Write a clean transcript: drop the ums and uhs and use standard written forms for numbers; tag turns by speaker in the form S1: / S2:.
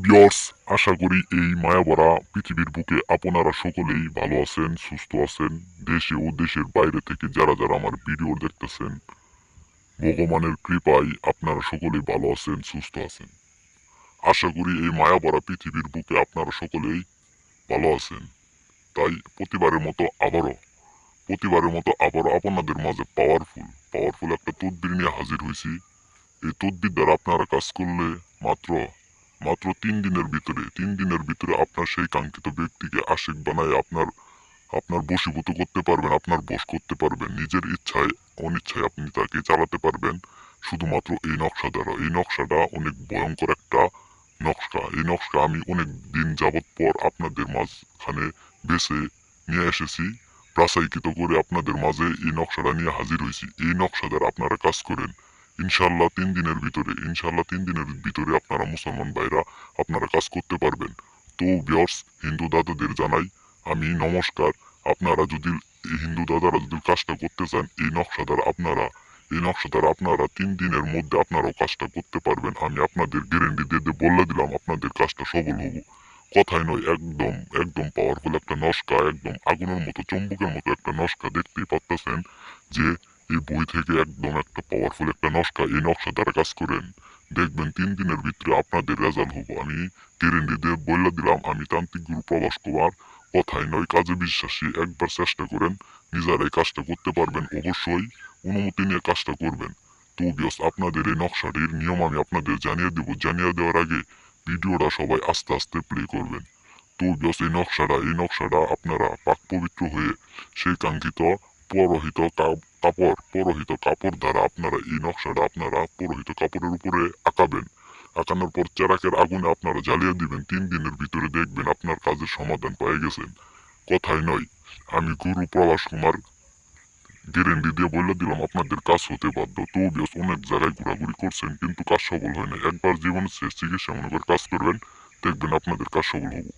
S1: Viewers, আশা করি এই মায়াভরা পৃথিবীর বুকে আপনারা সকলেই ভালো আছেন, সুস্থ আছেন। দেশে ও দেশের বাইরে থেকে যারা যারা আমার ভিডিও দেখতেছেন, ভগবানের কৃপায় আপনারা সকলেই ভালো আছেন, সুস্থ আছেন। আশা করি এই মায়াভরা পৃথিবীর বুকে আপনারা সকলেই ভালো আছেন। তাই প্রতিবারের মতো আবারও আপনাদের মাঝে পাওয়ারফুল একটা তদবির নিয়ে হাজির হয়েছি। এই তদবির দ্বারা আপনারা কাজ করলে মাত্র মাত্র 3 দিনের ভিতরে আপনার সেই কাঙ্ক্ষিত ব্যক্তিকে আশিক বানায় আপনার বশীভূত করতে পারবেন, আপনার বশ করতে পারবেন। নিজের ইচ্ছায় অনিচ্ছায় আপনি তাকে চালাতে পারবেন শুধুমাত্র এই নকশা দ্বারা। এই নকশাটা অনেক ভয়ঙ্কর একটা নকশা। এই নকশা আমি অনেক দিন যাবৎ পর আপনাদের মাঝখানে বেছে নিয়ে এসেছি, প্রাসাইকৃত করে আপনাদের মাঝে এই নকশাটা নিয়ে হাজির হয়েছি। এই নকশা দ্বারা আপনারা কাজ করেন, ইনশাল্লাহ 3 দিনের ভিতরে আপনারা মুসলমান ভাইরা আপনারা কাজ করতে পারবেন। তো ভিউয়ার্স, হিন্দু দাদাদের জানাই আমি নমস্কার। আপনারা যদি হিন্দু দাদারা যদি কাজটা করতে চান, এই নকশা দ্বারা আপনারা 3 দিনের মধ্যে আপনারাও কাজটা করতে পারবেন। আমি আপনাদের গ্যারেন্টি দিয়ে বলে দিলাম আপনাদের কাজটা সফল হবো। কথাই নয়, একদম একদম পাওয়ারফুল একটা নস্কা, একদম আগুনের মতো চুম্বকের মতো একটা নস্কা। দেখতেই পাচ্ছেন যে এই বই থেকে একদম একটা পাওয়ারফুল একটা নস্কা। এই নকশা দ্বারা কাজ করেন, দেখবেন 3 দিনের ভিতরে আপনাদের রেজাল্ট হবো। আমি গ্যারেন্টি দিয়ে বলে দিলাম। আমি তান্ত্রিক গুরু প্রবাস কুমার, কথাই নয় কাজে বিশ্বাসী। একবার চেষ্টা করেন, নিজেরাই কাজটা করতে পারবেন। অবশ্যই অনুমতি নিয়ে কাজটা করবেন। তো বিয়স, আপনাদের এই নকশাটির নিয়ম আমি আপনাদের জানিয়ে দেব। জানিয়ে দেওয়ার আগে ভিডিওটা সবাই আস্তে আস্তে প্লে করবেন। তো বিয়স, এই নকশাটা আপনারা পাক পবিত্র হয়ে সেই কাঙ্ক্ষিত পরহিত কাপড় দ্বারা আপনারা এই নকশাটা আপনারা পরহিত কাপড়ের উপরে আঁকাবেন। আঁকানোর পর চেরাকের আগুনে আপনারা জ্বালিয়ে দিবেন। 3 দিনের ভিতরে দেখবেন আপনার কাজের সমাধান পেয়ে গেছেন। কথাই নয়, আমি গুরু প্রভাস কুমার গ্যারেন্টি দিয়ে বলে দিলাম আপনাদের কাজ হতে বাধ্য। তো বিয়স, অনেক জায়গায় ঘোরাঘুরি করছেন কিন্তু কাজ সফল হয় না। একবার জীবনে শেষ চিকিৎসা মনে করে কাজ করবেন, দেখবেন আপনাদের কাজ সফল হবো।